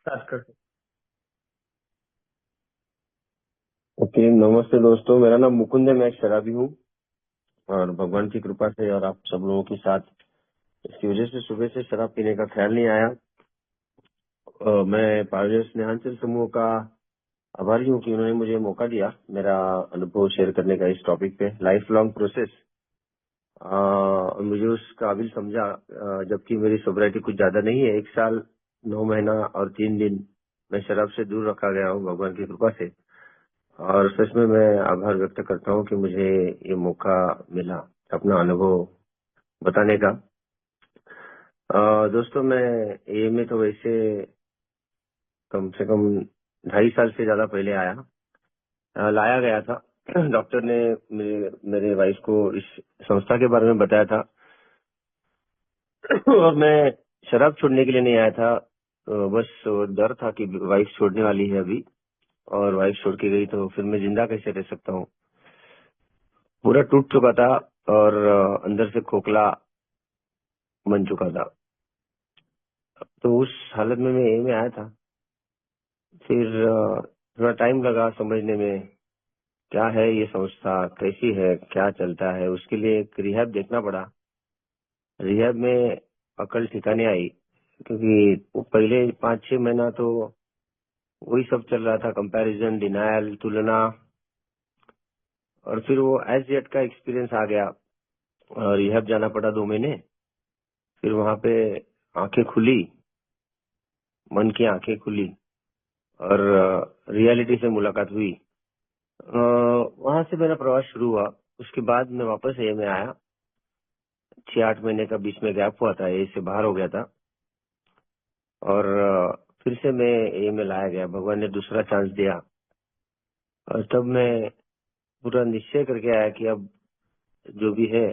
Start कर। Okay, नमस्ते दोस्तों। मेरा नाम मुकुंद है, मैं एक शराबी हूँ और भगवान की कृपा से और आप सब लोगों के साथ इसकी वजह से सुबह से शराब पीने का ख्याल नहीं आया। मैं पावेल स्नेहांचल समूह का आभारी हूँ कि उन्होंने मुझे मौका दिया मेरा अनुभव शेयर करने का इस टॉपिक पे, लाइफ लॉन्ग प्रोसेस। मुझे उस काबिल समझा, जबकि मेरी सोब्राइटी कुछ ज्यादा नहीं है। 1 साल 9 महीना और 3 दिन मैं शराब से दूर रखा गया हूँ भगवान की कृपा से। और सच में मैं आभार व्यक्त करता हूँ कि मुझे ये मौका मिला अपना अनुभव बताने का। दोस्तों, मैं ये में तो वैसे कम से कम 2.5 साल से ज्यादा पहले आया, लाया गया था। डॉक्टर ने मेरे वाइफ को इस संस्था के बारे में बताया था। और मैं शराब छोड़ने के लिए नहीं आया था, बस डर था कि वाइफ छोड़ने वाली है अभी, और वाइफ छोड़ के गई तो फिर मैं जिंदा कैसे रह सकता हूँ। पूरा टूट चुका था और अंदर से खोखला बन चुका था। तो उस हालत में मैं ए में आया था। फिर थोड़ा टाइम लगा समझने में क्या है ये संस्था, कैसी है, क्या चलता है। उसके लिए एक रिहैब देखना पड़ा। रिहैब में अकल ठिकाने आई, क्योंकि वो पहले 5-6 महीना तो वही सब चल रहा था, कंपैरिजन, डिनायल, तुलना। और फिर वो एज जेड का एक्सपीरियंस आ गया और रिहैब जाना पड़ा 2 महीने। फिर वहां पे आंखें खुली, मन की आंखें खुली और रियलिटी से मुलाकात हुई। वहां से मेरा प्रवास शुरू हुआ। उसके बाद मैं वापस ए में आया। 6-8 महीने का बीच में गैप हुआ था, ए से बाहर हो गया था। और फिर से मैं ए में लाया गया, भगवान ने दूसरा चांस दिया। और तब मैं पूरा निश्चय करके आया कि अब जो भी है,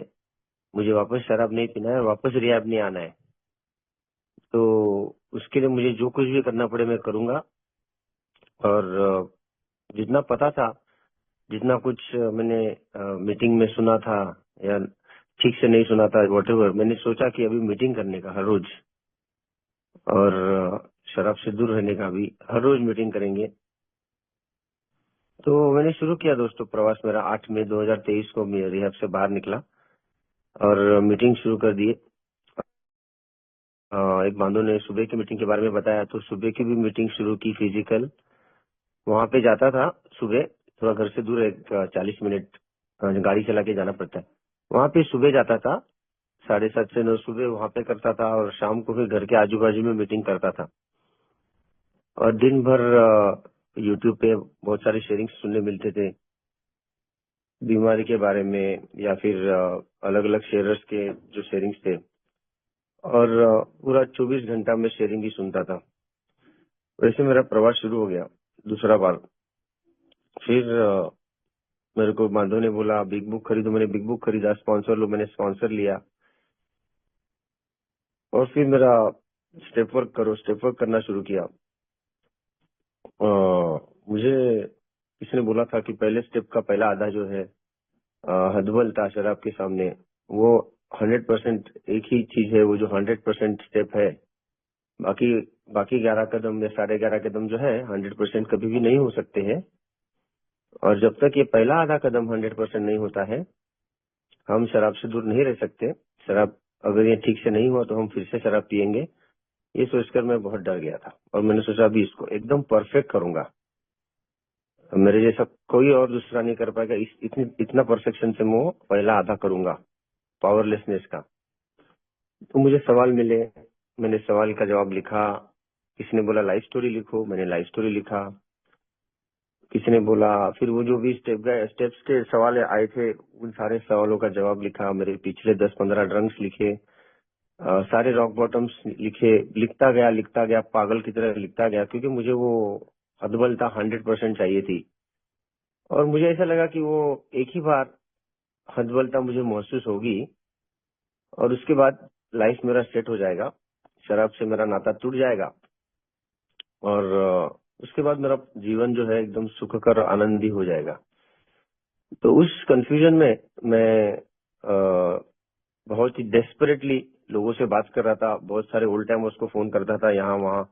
मुझे वापस शराब नहीं पीना है, वापस रिहैब नहीं आना है। तो उसके लिए मुझे जो कुछ भी करना पड़े मैं करूंगा। और जितना पता था, जितना कुछ मैंने मीटिंग में सुना था या ठीक से नहीं सुना था, वॉटेवर, मैंने सोचा कि अभी मीटिंग करने का हर रोज, और शराब से दूर रहने का भी हर रोज मीटिंग करेंगे। तो मैंने शुरू किया दोस्तों प्रवास। मेरा 8 मई 2023 को मैं रिहैब से बाहर निकला और मीटिंग शुरू कर दिए। एक बांधव ने सुबह की मीटिंग के बारे में बताया, तो सुबह की भी मीटिंग शुरू की, फिजिकल। वहां पे जाता था सुबह, थोड़ा घर से दूर है, 40 मिनट गाड़ी चला के जाना पड़ता है। वहां पे सुबह जाता था, 7:30 से 9 सुबह वहां पे करता था, और शाम को फिर घर के आजू बाजू में मीटिंग करता था। और दिन भर यूट्यूब पे बहुत सारे शेयरिंग्स सुनने मिलते थे, बीमारी के बारे में या फिर अलग अलग शेयरर्स के जो शेयरिंग्स थे। और पूरा 24 घंटा में शेयरिंग ही सुनता था। वैसे मेरा प्रवास शुरू हो गया दूसरा बार। फिर मेरे को माधव ने बोला बिग बुक खरीदो, मैंने बिग बुक खरीदा। स्पॉन्सर लो, मैंने स्पॉन्सर लिया। और फिर मेरा स्टेप वर्क करो, स्टेप वर्क करना शुरू किया। मुझे किसी ने बोला था कि पहले स्टेप का पहला आधा जो है, हदबल था शराब के सामने, वो 100% एक ही चीज है, वो जो 100% स्टेप है। बाकी बाकी 11 कदम या 11.5 कदम जो है 100% कभी भी नहीं हो सकते हैं। और जब तक ये पहला आधा कदम 100% नहीं होता है, हम शराब से दूर नहीं रह सकते। शराब अगर ये ठीक से नहीं हुआ तो हम फिर से शराब पियेंगे। ये सोचकर मैं बहुत डर गया था और मैंने सोचा अभी इसको एकदम परफेक्ट करूंगा। मेरे जैसा कोई और दूसरा नहीं कर पाएगा। इतना परफेक्शन से मैं पहला आधा करूंगा, पावरलेसनेस का। तो मुझे सवाल मिले, मैंने सवाल का जवाब लिखा। किसी ने बोला लाइफ स्टोरी लिखो, मैंने लाइफ स्टोरी लिखा। किसी ने बोला, फिर वो जो भी स्टेप्स के सवाल आए थे, उन सारे सवालों का जवाब लिखा। मेरे पिछले 10-15 ड्रंक्स लिखे, सारे रॉक बॉटम्स लिखे। लिखता गया, पागल की तरह लिखता गया, क्योंकि मुझे वो अदबलता 100% चाहिए थी। और मुझे ऐसा लगा कि वो एक ही बार हदबलता मुझे महसूस होगी और उसके बाद लाइफ मेरा सेट हो जाएगा, शराब से मेरा नाता टूट जाएगा। और उसके बाद मेरा जीवन जो है एकदम सुखकर आनंदी हो जाएगा। तो उस कंफ्यूजन में मैं बहुत ही डेस्परेटली लोगों से बात कर रहा था। बहुत सारे ओल्ड टाइमर्स को फोन करता था यहाँ वहाँ।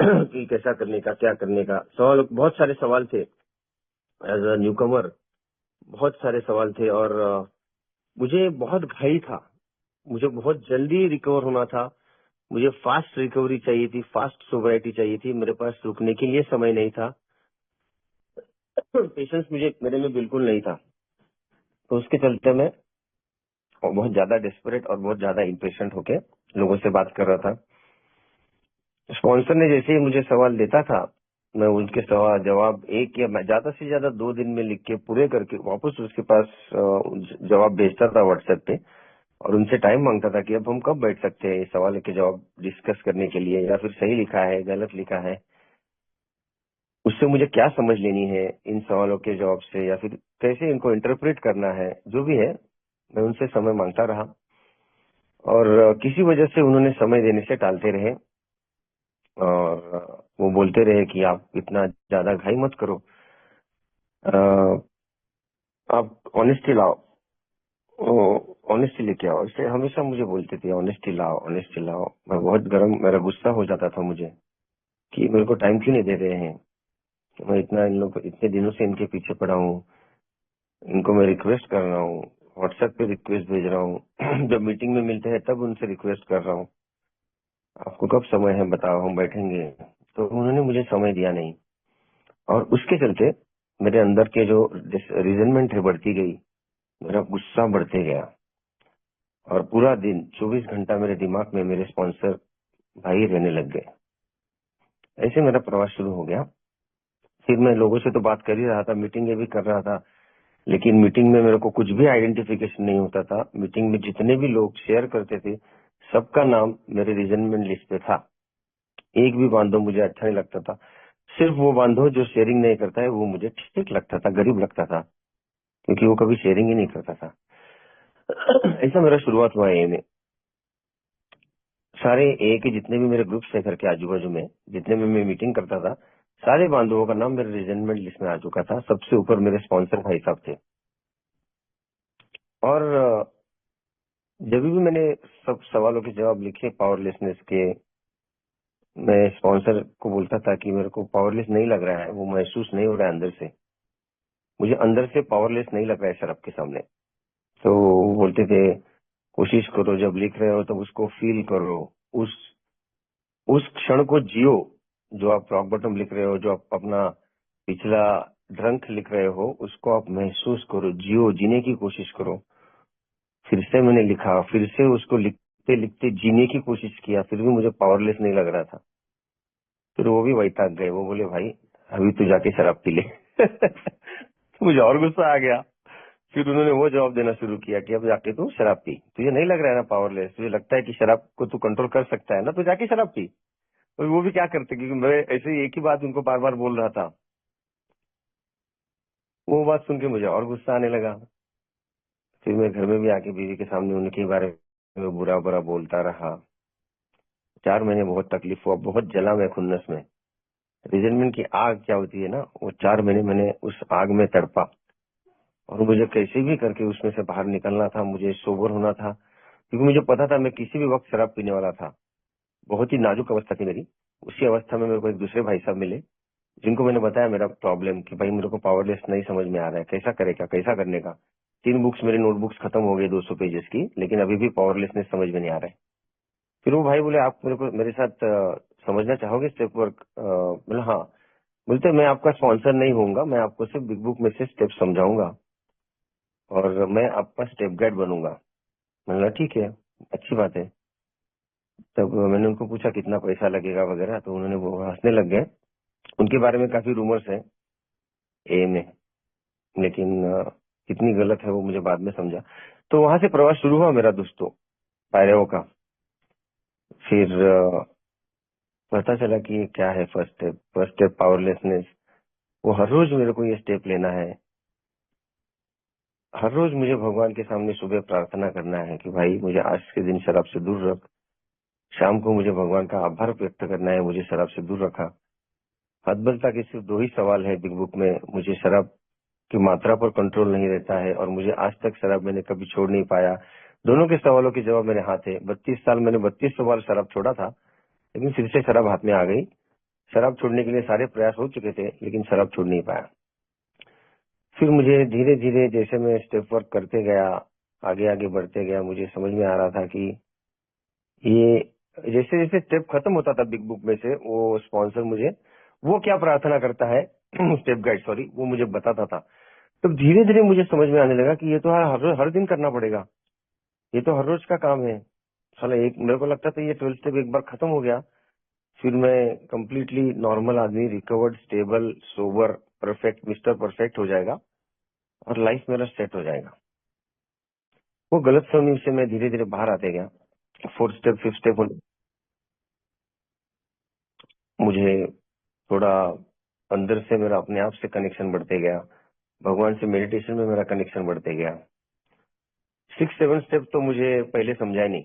कि कैसा करने का, क्या करने का। सवाल, बहुत सारे सवाल थे एज अ न्यू कमर, बहुत सारे सवाल थे। और मुझे बहुत घाई था, मुझे बहुत जल्दी रिकवर होना था, मुझे फास्ट रिकवरी चाहिए थी, फास्ट सोबराइटी चाहिए थी, मेरे पास रुकने के लिए समय नहीं था, पेशेंस मुझे मेरे में बिल्कुल नहीं था। तो उसके चलते मैं बहुत ज्यादा डेस्परेट और बहुत ज्यादा इम्पेशेंट होके लोगों से बात कर रहा था। स्पॉन्सर ने जैसे ही मुझे सवाल देता था, मैं उनके सवाल जवाब एक या ज्यादा से ज्यादा 2 दिन में लिख के पूरे करके वापस उसके पास जवाब भेजता था व्हाट्सएप पे, और उनसे टाइम मांगता था कि अब हम कब बैठ सकते हैं इस सवाल के जवाब डिस्कस करने के लिए, या फिर सही लिखा है, गलत लिखा है, उससे मुझे क्या समझ लेनी है इन सवालों के जवाब से, या फिर कैसे इनको इंटरप्रेट करना है, जो भी है। मैं उनसे समय मांगता रहा, और किसी वजह से उन्होंने समय देने से टालते रहे, और वो बोलते रहे कि आप इतना ज्यादा घाई मत करो, अ, आप ऑनेस्टी लाओ, ऑनेस्टी लेके आओ। इसे हमेशा मुझे बोलते थे ऑनेस्टी लाओ, ऑनेस्टी लाओ। मैं बहुत गर्म, मेरा गुस्सा हो जाता था मुझे कि मेरे को टाइम क्यों नहीं दे रहे हैं, मैं इतना इन लोग इतने दिनों से इनके पीछे पड़ा हूँ, इनको मैं रिक्वेस्ट कर रहा हूँ, व्हाट्सएप पे रिक्वेस्ट भेज रहा हूँ जब मीटिंग में मिलते हैं तब उनसे रिक्वेस्ट कर रहा हूँ, आपको कब समय है बताओ, हम बैठेंगे। तो उन्होंने मुझे समय दिया नहीं, और उसके चलते मेरे अंदर के जो रिजनमेंट है बढ़ती गई, मेरा गुस्सा बढ़ते गया, और पूरा दिन 24 घंटा मेरे दिमाग में मेरे स्पॉन्सर भाई रहने लग गए। ऐसे मेरा प्रवास शुरू हो गया। फिर मैं लोगों से तो बात कर ही रहा था, मीटिंगें भी कर रहा था, लेकिन मीटिंग में मेरे को कुछ भी आइडेंटिफिकेशन नहीं होता था। मीटिंग में जितने भी लोग शेयर करते थे, सबका नाम मेरे रिजनमेंट लिस्ट पे था। एक भी बांधो मुझे अच्छा नहीं लगता था, सिर्फ वो बांधो जो शेयरिंग नहीं करता है वो मुझे ठीक लगता था, गरीब लगता था, क्योंकि वो कभी शेयरिंग ही नहीं करता था। ऐसा मेरा शुरुआत हुआ ए में। सारे ए के जितने भी मेरे ग्रुप्स थे घर के आजू बाजू में, जितने में मैं मीटिंग करता था, सारे बांधवों का नाम मेरे रिजनमेंट लिस्ट में आ चुका था। सबसे ऊपर मेरे स्पॉन्सर भाई साहब थे। और जब भी मैंने सब सवालों के जवाब लिखे पावरलेसनेस के, मैं स्पॉन्सर को बोलता था कि मेरे को पावरलेस नहीं लग रहा है, वो महसूस नहीं हो रहा है अंदर से, मुझे अंदर से पावरलेस नहीं लग रहा है सर आपके सामने। तो वो बोलते थे कोशिश करो, जब लिख रहे हो तो उसको फील करो, उस उस क्षण को जियो, जो आप रॉक बॉटम लिख रहे हो, जो आप अपना पिछला ड्रंक लिख रहे हो, उसको आप महसूस करो, जियो, जीने की कोशिश करो। फिर से मैंने लिखा, फिर से उसको लिखते लिखते जीने की कोशिश किया, फिर भी मुझे पावरलेस नहीं लग रहा था। फिर वो भी वैताग गए, वो बोले भाई अभी तू जाके शराब पी ले। मुझे और गुस्सा आ गया। फिर उन्होंने वो जवाब देना शुरू किया कि अब जाके तू शराब पी, तुझे नहीं लग रहा है ना पावरलेस, तुझे लगता है कि शराब को तू कंट्रोल कर सकता है ना, तो जाके शराब पी। और वो भी क्या करते, क्योंकि मैं ऐसे ही एक ही बात उनको बार बार बोल रहा था। वो बात सुन के मुझे और गुस्सा आने लगा। फिर मैं घर में भी आके बीवी के सामने उनके बारे में बुरा बुरा बोलता रहा। 4 महीने बहुत तकलीफ हुआ, बहुत जला मैं खुन्नस में। रिजनमेंट की आग क्या होती है ना, वो 4 महीने मैंने उस आग में तड़पा, और मुझे कैसे भी करके उसमें से बाहर निकलना था, मुझे सोबर होना था, क्योंकि मुझे पता था मैं किसी भी वक्त शराब पीने वाला था। बहुत ही नाजुक अवस्था थी मेरी। उसी अवस्था में मेरे को एक दूसरे भाई साहब मिले, जिनको मैंने बताया मेरा प्रॉब्लम कि भाई मेरे को पावरलेस नहीं समझ में आ रहा है, कैसा करेगा, कैसा करने का। 3 बुक्स मेरी नोटबुक्स खत्म हो गई 200 पेजेस की, लेकिन अभी भी पावरलेसनेस समझ में नहीं आ रहा है। फिर वो भाई बोले आप मेरे को मेरे साथ समझना चाहोगे स्टेप वर्क? बोले हाँ। बोलते मैं आपका स्पॉन्सर नहीं होऊंगा, मैं आपको सिर्फ बिग बुक में से स्टेप समझाऊंगा, और मैं आपका स्टेप गाइड बनूंगा। मैंने कहा ठीक है, अच्छी बात है। तब मैंने उनको पूछा कितना पैसा लगेगा वगैरह, तो उन्होंने वो हंसने लग गए। उनके बारे में काफी रूमर्स है ए में, लेकिन कितनी गलत है वो मुझे बाद में समझा। तो वहां से प्रवास शुरू हुआ मेरा दोस्तों, पायरेओ का। फिर पता चला कि ये क्या है फर्स्ट स्टेप पावरलेसनेस। वो हर रोज मेरे को ये स्टेप लेना है, हर रोज मुझे भगवान के सामने सुबह प्रार्थना करना है कि भाई मुझे आज के दिन शराब से दूर रख। शाम को मुझे भगवान का आभार व्यक्त करना है, मुझे शराब से दूर रखा। हदबलता के सिर्फ 2 ही सवाल है बिग बुक में, मुझे शराब की मात्रा पर कंट्रोल नहीं रहता है, और मुझे आज तक शराब मैंने कभी छोड़ नहीं पाया। दोनों के सवालों के जवाब मेरे हाथ है। 32 साल मैंने 3200 बार शराब छोड़ा था, लेकिन फिर से शराब हाथ में आ गई, शराब छोड़ने के लिए सारे प्रयास हो चुके थे, लेकिन शराब छोड़ नहीं पाया। फिर मुझे धीरे धीरे जैसे मैं स्टेप वर्क करते गया, आगे आगे बढ़ते गया, मुझे समझ में आ रहा था कि ये जैसे जैसे स्टेप खत्म होता था बिग बुक में से, वो स्पॉन्सर मुझे वो क्या प्रार्थना करता है स्टेप गाइड सॉरी, वो मुझे बताता था। तब धीरे धीरे मुझे समझ में आने लगा कि ये तो हर दिन करना पड़ेगा, ये तो हर रोज का काम है। साला एक मेरे को लगता था ये 12 स्टेप एक बार खत्म हो गया, फिर मैं कंप्लीटली नॉर्मल आदमी, recovered, stable, sober, perfect, mister perfect हो जाएगा और लाइफ मेरा सेट हो जाएगा। वो गलत फहमी से मैं धीरे धीरे बाहर आते गया। 4th स्टेप 5th स्टेप मुझे थोड़ा अंदर से मेरा अपने आप से कनेक्शन बढ़ते गया, भगवान से मेडिटेशन में मेरा कनेक्शन बढ़ते गया। 6th 7th स्टेप तो मुझे पहले समझा ही नहीं,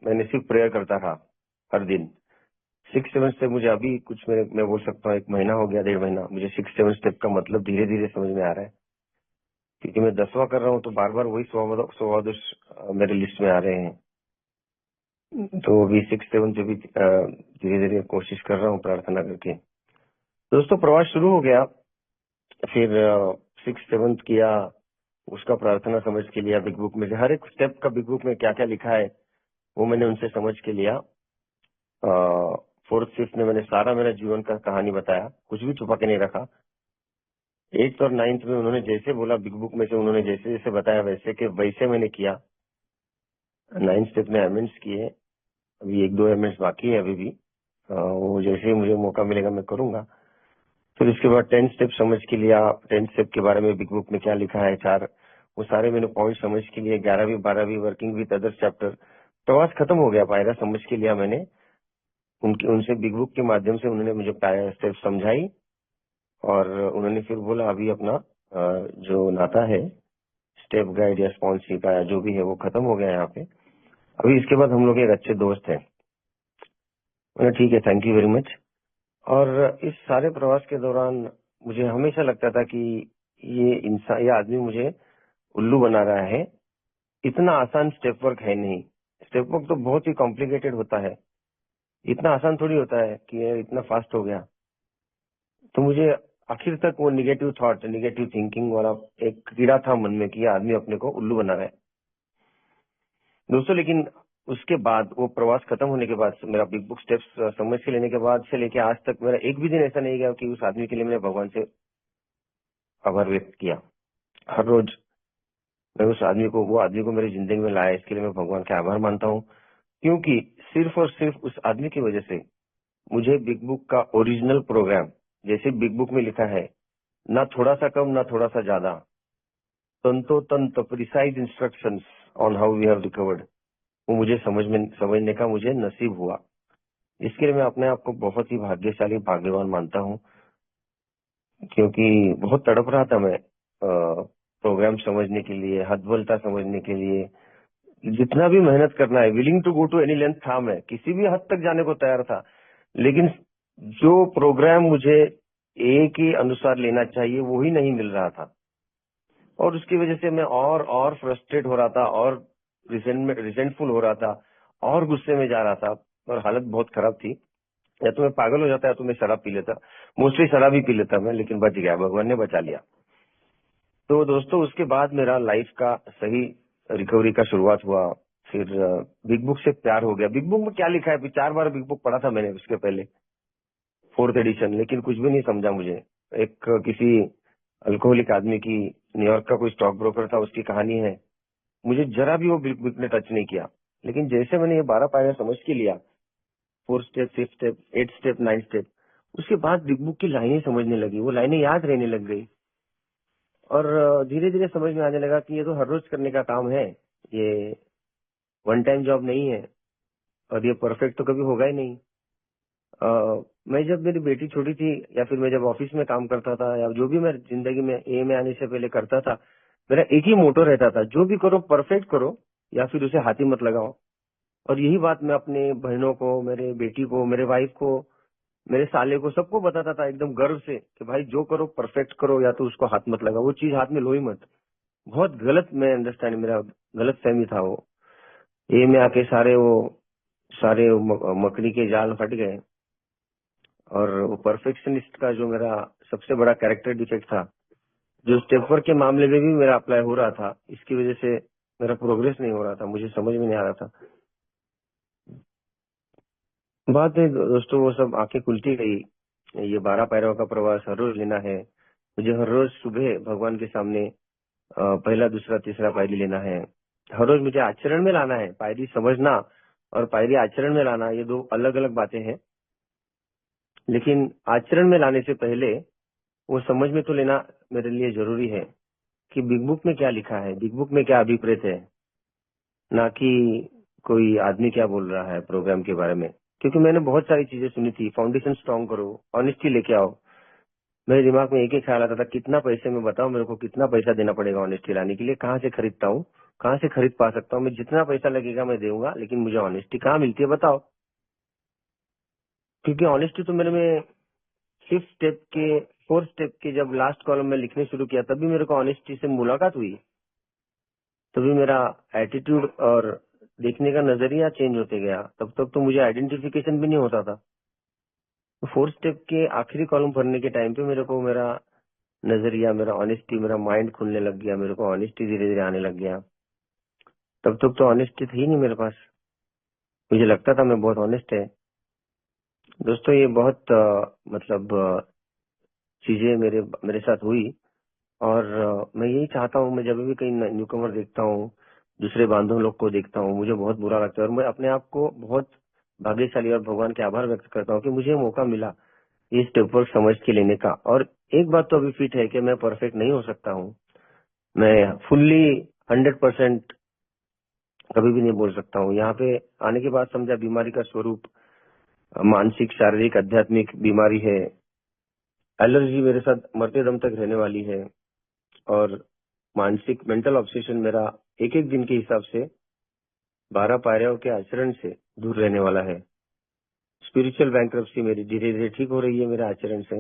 मैंने सिर्फ प्रेयर करता था हर दिन। 6th 7th स्टेप मुझे अभी कुछ मैं बोल सकता हूँ 1 महीना हो गया, 1.5 महीना, मुझे 6th 7th स्टेप का मतलब धीरे धीरे समझ में आ रहा है। क्योंकि मैं 10वां कर रहा हूँ तो बार बार वही 100 दोष मेरे लिस्ट में आ रहे हैं। तो अभी 6th 7th जो भी धीरे धीरे कोशिश कर रहा हूँ प्रार्थना करके। दोस्तों प्रवास शुरू हो गया, फिर 6th 7th किया, उसका प्रार्थना समझ के लिया। बिग बुक में से हर एक स्टेप का बिग बुक में क्या क्या लिखा है वो मैंने उनसे समझ के लिया। 4th 5th में मैंने सारा मेरा जीवन का कहानी बताया, कुछ भी छुपा के नहीं रखा। 8th और 9th में उन्होंने जैसे बोला बिग बुक में से, उन्होंने जैसे जैसे बताया वैसे के वैसे मैंने किया। 9th स्टेप में अमेंड्स किए, अभी 1-2 अमेंड्स बाकी है अभी भी। वो जैसे ही मुझे मौका मिलेगा मैं करूंगा। फिर उसके बाद 10th स्टेप समझ के लिया, 10th स्टेप के बारे में बिग बुक में क्या लिखा है, 4 वो सारे मैंने पॉइंट समझ के लिए। 11वीं 12वीं वर्किंग विद अदर चैप्टर, प्रवास खत्म हो गया, पायरा समझ के लिया मैंने। उनसे बिग बुक के माध्यम से उन्होंने मुझे पायरा स्टेप समझाई और उन्होंने फिर बोला अभी अपना जो नाता है स्टेप गाइड या स्पॉन्सी का या जो भी है वो खत्म हो गया यहाँ पे, अभी इसके बाद हम लोग एक अच्छे दोस्त हैं। मैंने ठीक है, थैंक यू वेरी मच। और इस सारे प्रवास के दौरान मुझे हमेशा लगता था कि ये आदमी मुझे उल्लू बना रहा है, इतना आसान स्टेप वर्क है नहीं। स्टेप वर्क तो बहुत ही कॉम्प्लिकेटेड होता है, इतना आसान थोड़ी होता है कि ये इतना फास्ट हो गया। तो मुझे आखिर तक वो निगेटिव थॉट, निगेटिव थिंकिंग वाला एक कीड़ा था मन में कि ये आदमी अपने को उल्लू बना रहा है दोस्तों। लेकिन उसके बाद वो प्रवास खत्म होने के बाद, मेरा बिग बुक स्टेप्स समझ के लेने के बाद से लेके आज तक मेरा एक भी दिन ऐसा नहीं गया कि उस आदमी के लिए मैंने भगवान से आभार व्यक्त किया। हर रोज मैं उस आदमी को, वो आदमी को मेरी जिंदगी में लाया, इसके लिए मैं भगवान का आभार मानता हूँ। क्योंकि सिर्फ और सिर्फ उस आदमी की वजह से मुझे बिग बुक का ओरिजिनल प्रोग्राम, जैसे बिग बुक में लिखा है, ना थोड़ा सा कम ना थोड़ा सा ज्यादा, तंतो तंत precise instructions on how we have recovered, वो मुझे समझने का मुझे नसीब हुआ। इसके लिए मैं अपने आप को बहुत ही भाग्यशाली, भाग्यवान मानता हूँ। क्योंकि बहुत तड़प रहा था मैं प्रोग्राम समझने के लिए, हदबलता समझने के लिए। जितना भी मेहनत करना है, willing to go to any length था, मैं किसी भी हद तक जाने को तैयार था। लेकिन जो प्रोग्राम मुझे ए के अनुसार लेना चाहिए वो ही नहीं मिल रहा था, और उसकी वजह से मैं और फ्रस्ट्रेट हो रहा था, और रिजेंटफुल हो रहा था, और गुस्से में जा रहा था, और हालत बहुत खराब थी। या तो मैं पागल हो जाता या तो मैं शराब पी लेता, मोस्टली शराब ही पी लेता मैं, लेकिन बच गया, भगवान ने बचा लिया। तो दोस्तों उसके बाद मेरा लाइफ का सही रिकवरी का शुरुआत हुआ। फिर बिग बुक से प्यार हो गया। बिग बुक में क्या लिखा है, अभी 4 बार बिग बुक पढ़ा था मैंने उसके पहले, 4th एडिशन, लेकिन कुछ भी नहीं समझा मुझे। एक किसी अल्कोहलिक आदमी की, न्यूयॉर्क का कोई स्टॉक ब्रोकर था, उसकी कहानी है, मुझे जरा भी वो बिग बुक ने टच नहीं किया। लेकिन जैसे मैंने ये 12 पायरा समझ के लिया, 4th step, 5th step, 8th step, 9th step, उसके बाद बिग बुक की लाइनें समझने लगी, वो लाइनें याद रहने लग गई, और धीरे धीरे समझ में आने लगा कि ये तो हर रोज करने का काम है, ये वन टाइम जॉब नहीं है, और ये परफेक्ट तो कभी होगा ही नहीं। मैं जब मेरी बेटी छोटी थी, या फिर मैं जब ऑफिस में काम करता था, या जो भी मैं जिंदगी में ए में आने से पहले करता था, मेरा एक ही मोटो रहता था, जो भी करो परफेक्ट करो, या फिर उसे हाथ ही मत लगाओ। और यही बात मैं अपने बहनों को, मेरे बेटी को, मेरे वाइफ को, मेरे साले को, सबको बताता था एकदम गर्व से कि भाई जो करो परफेक्ट करो, या तो उसको हाथ मत लगाओ, वो चीज हाथ में लो ही मत। बहुत गलत मैं अंडरस्टैंडिंग, मेरा गलत फहमी था वो। ये में आके सारे मकड़ी के जाल फट गए, और वो परफेक्शनिस्ट का जो मेरा सबसे बड़ा कैरेक्टर डिफेक्ट था, जो स्टेप वर्क के मामले में भी मेरा अप्लाई हो रहा था, इसकी वजह से मेरा प्रोग्रेस नहीं हो रहा था, मुझे समझ में नहीं आ रहा था। बात है दोस्तों, वो सब आंखें खुलती गई। ये 12 पैरों का प्रवास हर रोज लेना है। मुझे हर रोज सुबह भगवान के सामने पहला दूसरा तीसरा पायरी लेना है। हर रोज मुझे आचरण में लाना है। पायरी समझना और पायरी आचरण में लाना, ये दो अलग अलग बातें हैं। लेकिन आचरण में लाने से पहले वो समझ में तो लेना मेरे लिए जरूरी है कि बिग बुक में क्या लिखा है, बिग बुक में क्या अभिप्रेत है, ना कि कोई आदमी क्या बोल रहा है प्रोग्राम के बारे में। क्योंकि मैंने बहुत सारी चीजें सुनी थी, फाउंडेशन स्ट्रांग करो, ऑनेस्टी लेके आओ। मेरे दिमाग में एक ही ख्याल आता था, कितना पैसे में बताओ मेरे को, कितना पैसा देना पड़ेगा ऑनेस्टी लाने के लिए, कहाँ से खरीदता हूँ, कहाँ से खरीद पा सकता हूँ, मैं जितना पैसा लगेगा मैं दूंगा, लेकिन मुझे ऑनेस्टी कहाँ मिलती है बताओ। क्योंकि ऑनेस्टी तो मेरे में फिफ्थ स्टेप के, फोर्थ स्टेप के जब लास्ट कॉलम में लिखने शुरू किया, तभी मेरे को ऑनेस्टी से मुलाकात हुई। तभी मेरा एटीट्यूड और देखने का नजरिया चेंज होते गया। तब तक तो मुझे आइडेंटिफिकेशन भी नहीं होता था। तो फोर्थ स्टेप के आखिरी कॉलम भरने के टाइम पे मेरे को मेरा नजरिया, मेरा ऑनेस्टी, मेरा माइंड खुलने लग गया, मेरे को ऑनेस्टी धीरे धीरे आने लग गया। तब तक तो ऑनेस्टी थी नहीं मेरे पास। मुझे लगता था मैं बहुत ऑनेस्ट है। दोस्तों ये बहुत चीजें मेरे मेरे साथ हुई। और मैं यही चाहता हूँ, मैं जब भी कहीं न्यू कमर देखता हूँ, दूसरे बांधव लोग को देखता हूँ, मुझे बहुत बुरा लगता है। और मैं अपने आप को बहुत भाग्यशाली और भगवान के आभार व्यक्त करता हूँ कि मुझे मौका मिला ये स्टेप वर्क समझ के लेने का। और एक बात तो अभी फिट है कि मैं परफेक्ट नहीं हो सकता हूँ। मैं फुल्ली 100% कभी भी नहीं बोल सकता हूँ। यहाँ पे आने के बाद समझा बीमारी का स्वरूप मानसिक, शारीरिक, आध्यात्मिक बीमारी है। एलर्जी मेरे साथ मरते दम तक रहने वाली है। और मानसिक मेंटल ऑब्सेशन मेरा एक एक दिन के हिसाब से 12 पायरों के आचरण से दूर रहने वाला है। स्पिरिचुअल बैंक्रप्सी मेरी धीरे धीरे ठीक हो रही है मेरे आचरण से,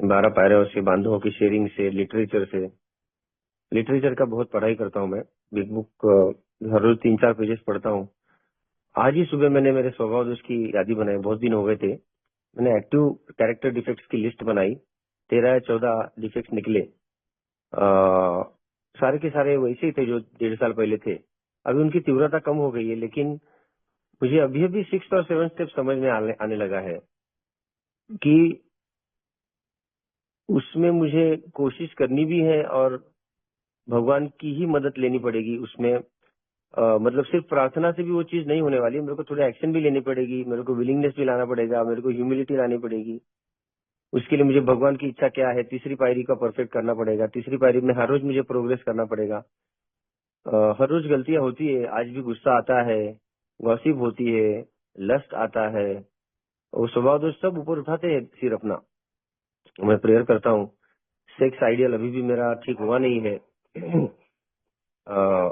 12 पायरों से, बांधवों की शेयरिंग से, लिटरेचर से। लिटरेचर का बहुत पढ़ाई करता हूँ मैं। बिग बुक हर रोज 3-4 पेजेस पढ़ता हूँ। आज ही सुबह मैंने मेरे स्वभाव दोष की यादी बनाई, बहुत दिन हो गए थे। मैंने एक्टिव कैरेक्टर डिफेक्ट्स की लिस्ट बनाई, 13 या 14 डिफेक्ट्स निकले। सारे के सारे वैसे ही थे जो 1.5 साल पहले थे। अभी उनकी तीव्रता कम हो गई है, लेकिन मुझे अभी अभी 6th और 7th स्टेप समझ में आने लगा है कि उसमें मुझे कोशिश करनी भी है और भगवान की ही मदद लेनी पड़ेगी उसमें। मतलब सिर्फ प्रार्थना से भी वो चीज नहीं होने वाली, मेरे को थोड़ा एक्शन भी लेनी पड़ेगी, मेरे को विलिंगनेस भी लाना पड़ेगा, मेरे को ह्यूमिलिटी लानी पड़ेगी। उसके लिए मुझे भगवान की इच्छा क्या है, तीसरी पायरी का परफेक्ट करना पड़ेगा। तीसरी पायरी में हर रोज मुझे प्रोग्रेस करना पड़ेगा। हर रोज गलतियां होती है, आज भी गुस्सा आता है, गॉसिप होती है, लस्ट आता है, वो स्वभाव दोष सब ऊपर उठाते हैं सिर अपना। मैं प्रेयर करता हूँ। सेक्स आइडियल अभी भी मेरा ठीक हुआ नहीं है।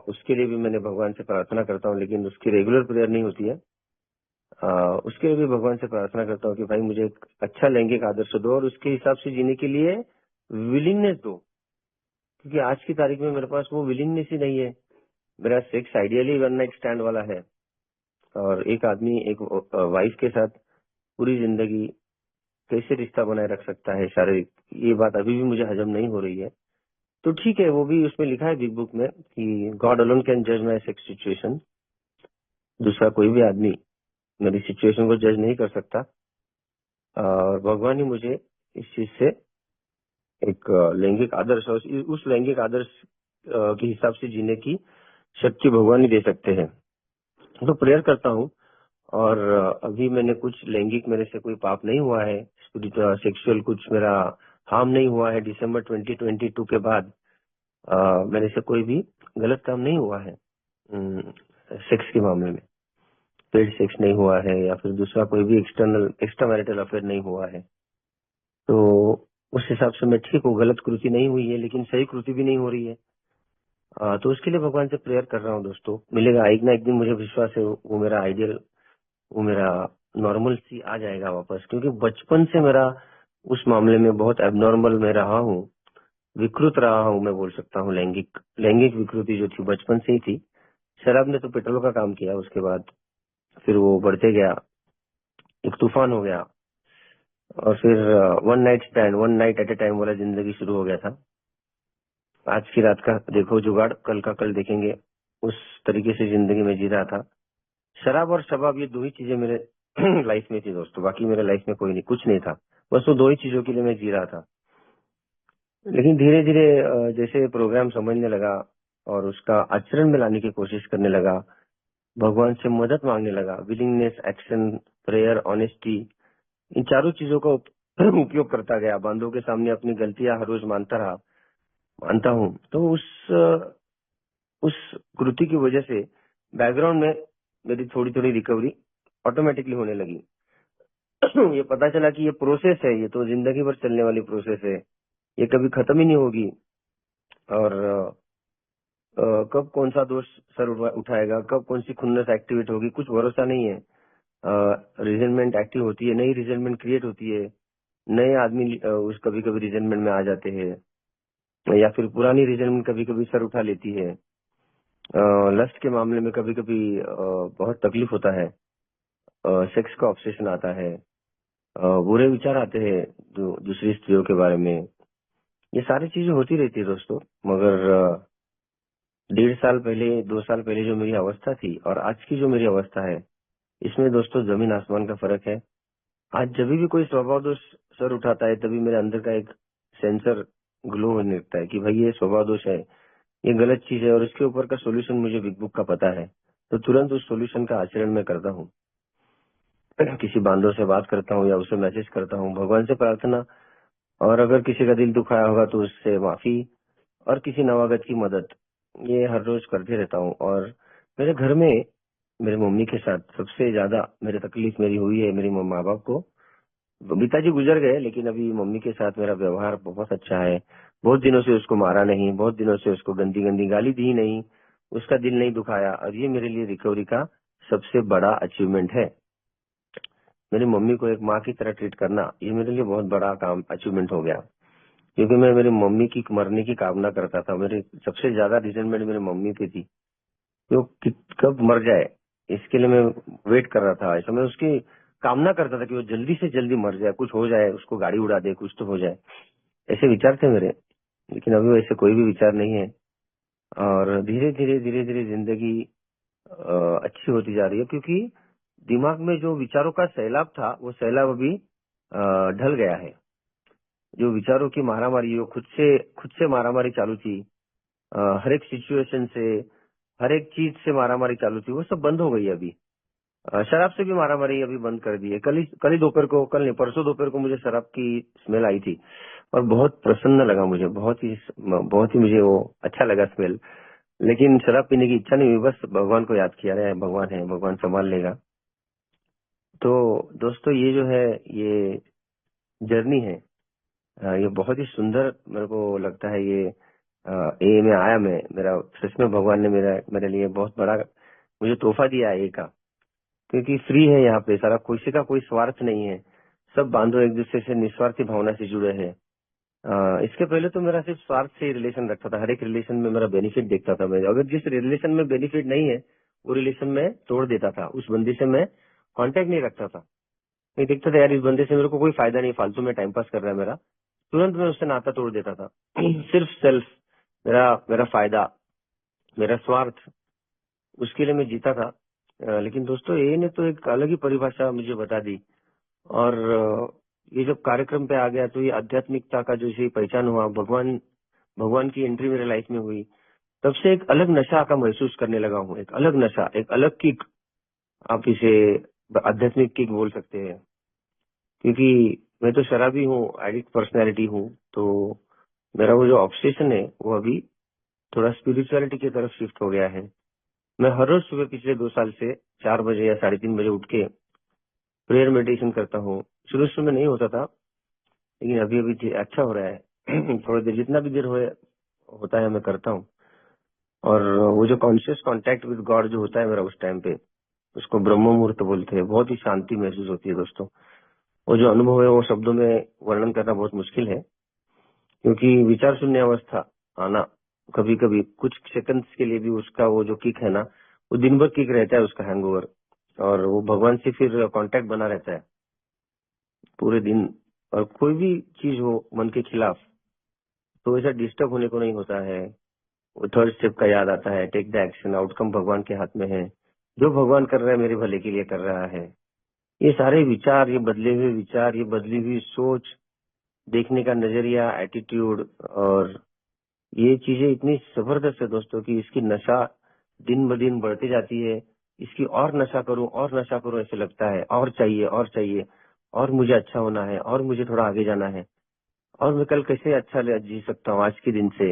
उसके लिए भी मैंने भगवान से प्रार्थना करता हूँ, लेकिन उसकी रेगुलर प्रेयर नहीं होती है। उसके लिए भी भगवान से प्रार्थना करता हूँ कि भाई मुझे एक अच्छा लैंगिक आदर्श दो और उसके हिसाब से जीने के लिए विलिंगनेस दो। क्योंकि आज की तारीख में मेरे पास वो विलिंगनेस ही नहीं है। मेरा sex ideally one night stand वाला है। और एक आदमी एक वाइफ के साथ पूरी जिंदगी कैसे रिश्ता बनाए रख सकता है शारीरिक, ये बात अभी भी मुझे हजम नहीं हो रही है। तो ठीक है, वो भी उसमें लिखा है बिग बुक में कि गॉड अलोन कैन जज माई सेक्स सिचुएशन। दूसरा कोई भी आदमी मेरी सिचुएशन को जज नहीं कर सकता। और भगवान ही मुझे इस चीज से एक लैंगिक आदर्श और उस लैंगिक आदर्श के हिसाब से जीने की शक्ति भगवान ही दे सकते हैं। तो प्रेयर करता हूँ। और अभी मैंने कुछ लैंगिक, मेरे से कोई पाप नहीं हुआ है, सेक्सुअल कुछ मेरा हार्म नहीं हुआ है। दिसंबर 2022 के बाद मेरे से कोई भी गलत काम नहीं हुआ है सेक्स के मामले में। पेड सेक्स नहीं हुआ है या फिर दूसरा कोई भी एक्स्ट्रा मैरिटल अफेयर नहीं हुआ है। तो उस हिसाब से मैं ठीक हूँ, गलत कृति नहीं हुई है, लेकिन सही कृति भी नहीं हो रही है। तो उसके लिए भगवान से प्रेयर कर रहा हूँ दोस्तों। मिलेगा एक ना एक दिन, मुझे विश्वास है वो मेरा आइडियल, वो मेरा नॉर्मल सी आ जाएगा वापस। क्योंकि बचपन से मेरा उस मामले में बहुत एबनॉर्मल मैं रहा हूँ, विकृत रहा हूँ, मैं बोल सकता हूँ। लैंगिक लैंगिक विकृति जो थी बचपन से ही थी। शराब ने तो पेट्रोल का काम किया, उसके बाद फिर वो बढ़ते गया, एक तूफान हो गया। और फिर one night at a time वाला जिंदगी शुरू हो गया था। आज की रात का देखो जुगाड़, कल का कल देखेंगे, उस तरीके से जिंदगी में जी रहा था। शराब और शबाब ये दो ही चीजें मेरे लाइफ में थी दोस्तों, बाकी मेरे लाइफ में कोई नहीं, कुछ नहीं था। बस वो दो ही चीजों के लिए मैं जी रहा था। लेकिन धीरे धीरे जैसे प्रोग्राम समझने लगा और उसका आचरण में लाने की कोशिश करने लगा, भगवान से मदद मांगने लगा, विलिंगनेस, एक्शन, प्रेयर, ऑनेस्टी, इन चारों चीजों का उपयोग करता गया। बांधों के सामने अपनी गलतियां हर रोज मानता हूँ। तो उस कृति की वजह से बैकग्राउंड में मेरी थोड़ी थोड़ी रिकवरी ऑटोमेटिकली होने लगी। ये पता चला कि ये प्रोसेस है, ये तो जिंदगी भर चलने वाली प्रोसेस है, ये कभी खत्म ही नहीं होगी। और कब कौन सा दोष सर उठाएगा, कब कौन सी खुन्नस एक्टिवेट होगी, कुछ भरोसा नहीं है। रिजनमेंट एक्टिव होती है, नई रिजनमेंट क्रिएट होती है, नए आदमी उस कभी कभी रिजनमेंट में आ जाते हैं, या फिर पुरानी रिजनमेंट कभी कभी सर उठा लेती है। लस्ट के मामले में कभी कभी बहुत तकलीफ होता है, सेक्स का ऑब्सेशन आता है, बुरे विचार आते हैं दूसरी स्त्रियों के बारे में। ये सारी चीजें होती रहती है दोस्तों। मगर 1.5 साल पहले, 2 साल पहले जो मेरी अवस्था थी और आज की जो मेरी अवस्था है, इसमें दोस्तों जमीन आसमान का फर्क है। आज जब भी कोई स्वभाव दोष सर उठाता है, तभी मेरे अंदर का एक सेंसर ग्लो होने लगता है कि भाई ये स्वभाव दोष है, ये गलत चीज है, और इसके ऊपर का सोल्यूशन मुझे बिग बुक का पता है। तो तुरंत उस सोल्यूशन का आचरण में करता हूँ। किसी बांधव से बात करता हूँ या उसे मैसेज करता हूँ, भगवान से प्रार्थना, और अगर किसी का दिल दुखाया होगा तो उससे माफी, और किसी नवागत की मदद, ये हर रोज करते रहता हूँ। और मेरे घर में मेरे मम्मी के साथ सबसे ज्यादा मेरी तकलीफ मेरी हुई है मेरे माँ बाप को। पिताजी गुजर गए, लेकिन अभी मम्मी के साथ मेरा व्यवहार बहुत अच्छा है। बहुत दिनों से उसको मारा नहीं, बहुत दिनों से उसको गंदी गंदी गाली दी नहीं, उसका दिल नहीं दुखाया, और ये मेरे लिए रिकवरी का सबसे बड़ा अचीवमेंट है। मेरी मम्मी को एक माँ की तरह ट्रीट करना, ये मेरे लिए बहुत बड़ा काम अचीवमेंट हो गया। क्योंकि मैं मेरी मम्मी की मरने की कामना करता था। मेरी सबसे ज्यादा रिजेंटमेंट मेरी मम्मी की थी, तो कब मर जाए इसके लिए मैं वेट कर रहा था। ऐसा मैं उसकी कामना करता था कि वो जल्दी से जल्दी मर जाए, कुछ हो जाए, उसको गाड़ी उड़ा दे, कुछ तो हो जाए, ऐसे विचार थे मेरे। लेकिन अभी वैसे कोई भी विचार नहीं है, और धीरे धीरे जिंदगी अच्छी होती जा रही है, क्योंकि दिमाग में जो विचारों का सैलाब था, वो सैलाब अभी ढल गया है। जो विचारों की मारामारी, जो खुद से मारामारी चालू थी, हर एक सिचुएशन से, हर एक चीज से मारामारी चालू थी, वो सब बंद हो गई है अभी। शराब से भी मारामारी अभी बंद कर दी है। कल ही दोपहर को, कल नहीं परसों दोपहर को मुझे शराब की स्मेल आई थी, और बहुत प्रसन्न लगा मुझे, बहुत ही मुझे वो अच्छा लगा स्मेल। लेकिन शराब पीने की इच्छा नहीं हुई, बस भगवान को याद किया, अरे भगवान है, भगवान संभाल लेगा। तो दोस्तों ये जो है, ये जर्नी है, ये बहुत ही सुंदर मेरे को लगता है। ये ए में आया मैं, मेरा सच में भगवान ने मेरे लिए बहुत बड़ा मुझे तोहफा दिया है ए का। क्योंकि फ्री है यहाँ पे, सारा किसी का कोई स्वार्थ नहीं है, सब बांधो एक दूसरे से निस्वार्थी भावना से जुड़े हैं। इसके पहले तो मेरा सिर्फ स्वार्थ से ही रिलेशन रखता था, हर एक रिलेशन में मेरा बेनिफिट देखता था मैं। अगर जिस रिलेशन में बेनिफिट नहीं है, वो रिलेशन में तोड़ देता था, उस बंदे से मैं कांटेक्ट नहीं रखता था। मैं देखता था यार इस बंदे से मेरे को कोई फायदा नहीं, फालतू में टाइम पास कर रहा है मेरा, तुरंत मैं उससे नाता तोड़ देता था। सिर्फ सेल्फ, मेरा मेरा फायदा, मेरा स्वार्थ, उसके लिए मैं जीता था। लेकिन दोस्तों ये ने तो एक अलग ही परिभाषा मुझे बता दी। और ये जब कार्यक्रम पे आ गया, तो ये आध्यात्मिकता का जैसे पहचान हुआ, भगवान की एंट्री मेरे लाइफ में हुई, तब से एक अलग नशा का महसूस करने लगा हूँ। एक अलग नशा, एक अलग किक, आप इसे आध्यात्मिक किक बोल सकते हैं। क्योंकि मैं तो शराबी हूँ, एडिक्ट पर्सनैलिटी हूँ, तो मेरा वो जो ऑब्सेशन है, वो अभी थोड़ा स्पिरिचुअलिटी की तरफ शिफ्ट हो गया है। मैं हर रोज सुबह पिछले 2 साल से 4 बजे या 3:30 बजे उठ के प्रेयर मेडिटेशन करता हूँ। शुरू में नहीं होता था, लेकिन अभी अभी अच्छा हो रहा है। थोड़ी देर, जितना भी देर होता है मैं करता हूँ। और वो जो कॉन्शियस कांटेक्ट विद गॉड जो होता है मेरा उस टाइम पे, उसको ब्रह्म मुहूर्त बोलते हैं। बहुत ही शांति महसूस होती है दोस्तों। वो जो अनुभव है वो शब्दों में वर्णन करना बहुत मुश्किल है, क्योंकि विचार शून्य अवस्था आना, कभी कभी कुछ सेकंड्स के लिए भी उसका वो जो किक है ना, वो दिन भर किक रहता है उसका हैंगओवर। और वो भगवान से फिर कांटेक्ट बना रहता है पूरे दिन। और कोई भी चीज हो मन के खिलाफ तो ऐसा डिस्टर्ब होने को नहीं होता है। वो थर्ड स्टेप का याद आता है, टेक द एक्शन, आउटकम भगवान के हाथ में है। जो भगवान कर रहा है मेरे भले के लिए कर रहा है। ये सारे विचार, ये बदले हुए विचार, ये बदली हुई सोच, देखने का नजरिया, एटीट्यूड, और ये चीजें इतनी जबरदस्त है दोस्तों कि इसकी नशा दिन ब दिन बढ़ती जाती है। इसकी और नशा करूं और नशा करूं ऐसे लगता है, और चाहिए और चाहिए, और मुझे अच्छा होना है, और मुझे थोड़ा आगे जाना है, और मैं कल कैसे अच्छा जी सकता हूँ आज के दिन से।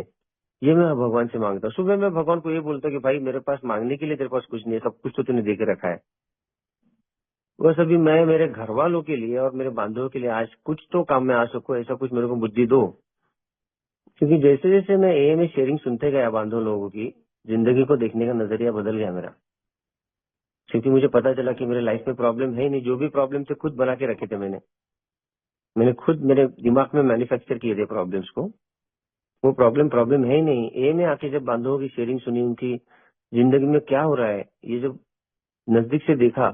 ये मैं भगवान से मांगता हूँ। सुबह मैं भगवान को ये बोलता हूँ कि भाई मेरे पास मांगने के लिए तेरे पास कुछ नहीं है, सब कुछ तो तूने दे के रखा है। बस अभी मैं मेरे घर वालों के लिए और मेरे बांधवों के लिए आज कुछ तो काम में आ सकूं, ऐसा कुछ मेरे को बुद्धि दो। क्योंकि जैसे जैसे मैं ए में शेयरिंग सुनते गया बांधव लोगों की, जिंदगी को देखने का नजरिया बदल गया मेरा। क्योंकि मुझे पता चला कि मेरे लाइफ में प्रॉब्लम है ही नहीं, जो भी प्रॉब्लम थे खुद बना के रखे थे मैंने। मैंने खुद मेरे दिमाग में मैन्युफैक्चर किए थे प्रॉब्लम्स को। वो प्रॉब्लम प्रॉब्लम है ही नहीं। ए में आके जब बांधवों की शेयरिंग सुनी, उनकी जिंदगी में क्या हो रहा है ये जब नजदीक से देखा,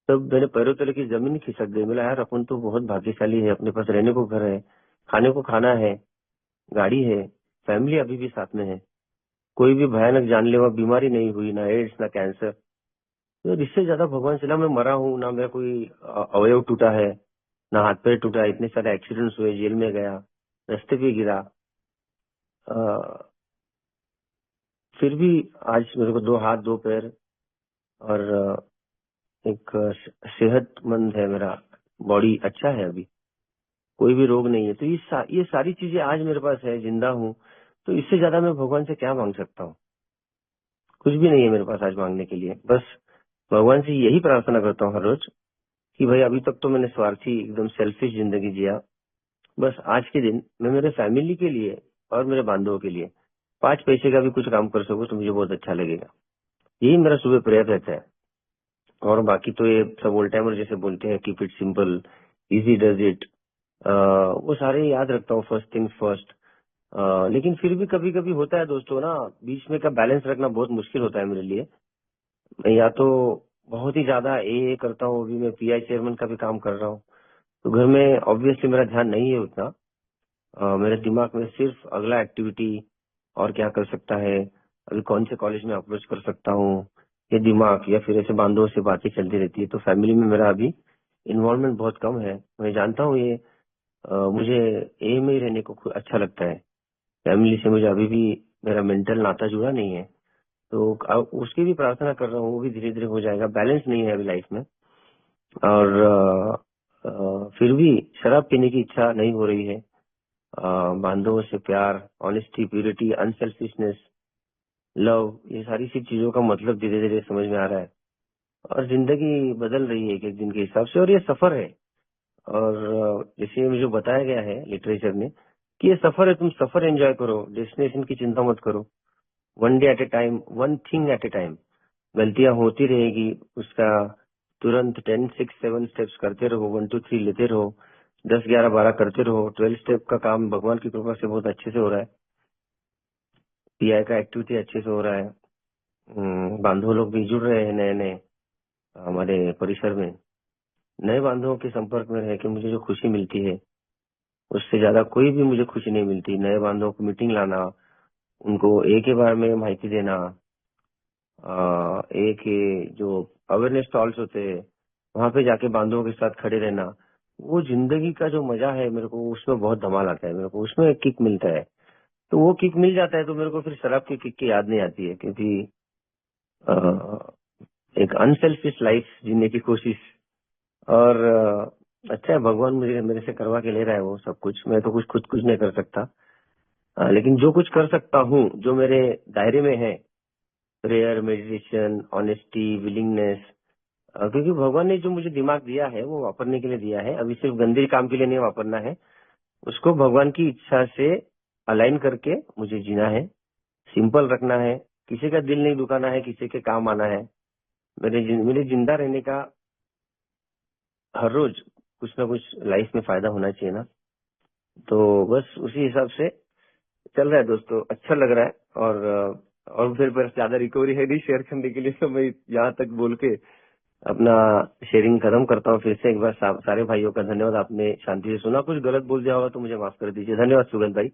तब मेरे पैरों तले की जमीन खिसक गई। बोला यार अपन तो बहुत भाग्यशाली है, अपने पास रहने को घर है, खाने को खाना है, गाड़ी है, फैमिली अभी भी साथ में है, कोई भी भयानक जानलेवा बीमारी नहीं हुई, ना एड्स ना कैंसर। तो इससे ज्यादा भगवान से ना मैं मरा हूँ, ना मेरा कोई अवयव टूटा है, ना हाथ पैर टूटा। इतने सारे एक्सीडेंट्स हुए, जेल में गया, रास्ते पे गिरा, अ, फिर भी आज मेरे को दो हाथ दो पैर, और एक सेहतमंद है मेरा बॉडी, अच्छा है अभी, कोई भी रोग नहीं है। तो ये सारी चीजें आज मेरे पास है, जिंदा हूँ। तो इससे ज्यादा मैं भगवान से क्या मांग सकता हूँ? कुछ भी नहीं है मेरे पास आज मांगने के लिए। बस भगवान से यही प्रार्थना करता हूँ हर रोज कि भाई अभी तक तो मैंने स्वार्थी एकदम सेल्फिश जिंदगी जिया। बस आज के दिन मैं मेरे फैमिली के लिए और मेरे बांधवों के लिए 5 पैसे का भी कुछ काम कर सकूं तो मुझे बहुत अच्छा लगेगा। यही मेरा सुबह प्रेयर रहता है। और बाकी तो ये सब ओल्ड टाइमर जैसे बोलते हैं, keep it simple, easy does it, वो सारे याद रखता हूँ, फर्स्ट थिंग्स फर्स्ट। लेकिन फिर भी कभी कभी होता है दोस्तों ना, बीच में का बैलेंस रखना बहुत मुश्किल होता है मेरे लिए। मैं या तो बहुत ही ज्यादा ए करता हूँ, अभी मैं पीआई चेयरमैन का भी काम कर रहा हूँ, तो घर में ऑब्वियसली मेरा ध्यान नहीं है उतना। मेरे दिमाग में सिर्फ अगला एक्टिविटी और क्या कर सकता है, अभी कौन से कॉलेज में अप्रोच कर सकता हूँ, ये दिमाग या फिर ऐसे बांधों से बातें चलती रहती है। तो फैमिली में मेरा अभी इन्वॉल्वमेंट बहुत कम है। मैं जानता हूँ ये, मुझे ए में ही रहने को अच्छा लगता है। फैमिली से मुझे अभी भी मेरा मेंटल नाता जुड़ा नहीं है। तो उसकी भी प्रार्थना कर रहा हूँ, वो भी धीरे धीरे हो जाएगा। बैलेंस नहीं है अभी लाइफ में। और फिर भी शराब पीने की इच्छा नहीं हो रही है। बांधवों से प्यार, ऑनेस्टी, प्यूरिटी, अनसेल्फिशनेस, लव, ये सारी सी चीजों का मतलब धीरे धीरे समझ में आ रहा है। और जिंदगी बदल रही है एक एक दिन के हिसाब से, और ये सफर है। और जैसे मुझे बताया गया है लिटरेचर में कि ये सफर है, तुम सफर एंजॉय करो, डेस्टिनेशन की चिंता मत करो। One day at a time, one thing at a time. गलतियां होती रहेगी, उसका तुरंत 10, 6, 7 स्टेप्स करते रहो, 1, 2, 3 लेते रहो, 10, 11, 12 करते रहो। 12 स्टेप का काम भगवान की कृपा से बहुत अच्छे से हो रहा है। पीआई का एक्टिविटी अच्छे से हो रहा है। बांधव लोग भी जुड़ रहे हैं नए नए हमारे परिसर में। नए बांधवों के संपर्क में रह के मुझे जो खुशी मिलती है, उससे ज्यादा कोई भी मुझे खुशी नहीं मिलती। नए बांधवों को मीटिंग लाना, उनको एक ही बार में माहिती देना, एक ही जो अवेयरनेस स्टॉल्स होते हैं वहां पे जाके बांधवों के साथ खड़े रहना, वो जिंदगी का जो मजा है मेरे को उसमें बहुत धमाल आता है। मेरे को उसमें एक किक मिलता है। तो वो किक मिल जाता है तो मेरे को फिर शराब की किक की याद नहीं आती है। क्योंकि एक अनसेल्फिश लाइफ जीने की कोशिश। और अच्छा है भगवान मुझे मेरे से करवा के ले रहा है वो सब कुछ। मैं तो कुछ खुद कुछ नहीं कर सकता। लेकिन जो कुछ कर सकता हूँ, जो मेरे दायरे में है, प्रेयर, मेडिटेशन, ऑनेस्टी, विलिंगनेस, क्योंकि भगवान ने जो मुझे दिमाग दिया है वो वापरने के लिए दिया है। अभी सिर्फ गंदे काम के लिए नहीं वापरना है, उसको भगवान की इच्छा से अलाइन करके मुझे जीना है, सिंपल रखना है, किसी का दिल नहीं दुखाना है, किसी के काम आना है। मेरे जिंदा रहने का हर रोज कुछ ना कुछ लाइफ में फायदा होना चाहिए ना। तो बस उसी हिसाब से चल रहा है दोस्तों, अच्छा लग रहा है। और फिर बस ज्यादा रिकवरी है नहीं शेयर करने के लिए, तो मैं यहाँ तक बोल के अपना शेयरिंग खत्म करता हूँ। फिर से एक बार सारे भाइयों का धन्यवाद, आपने शांति से सुना। कुछ गलत बोल दिया होगा तो मुझे माफ कर दीजिए। धन्यवाद सुगंध भाई।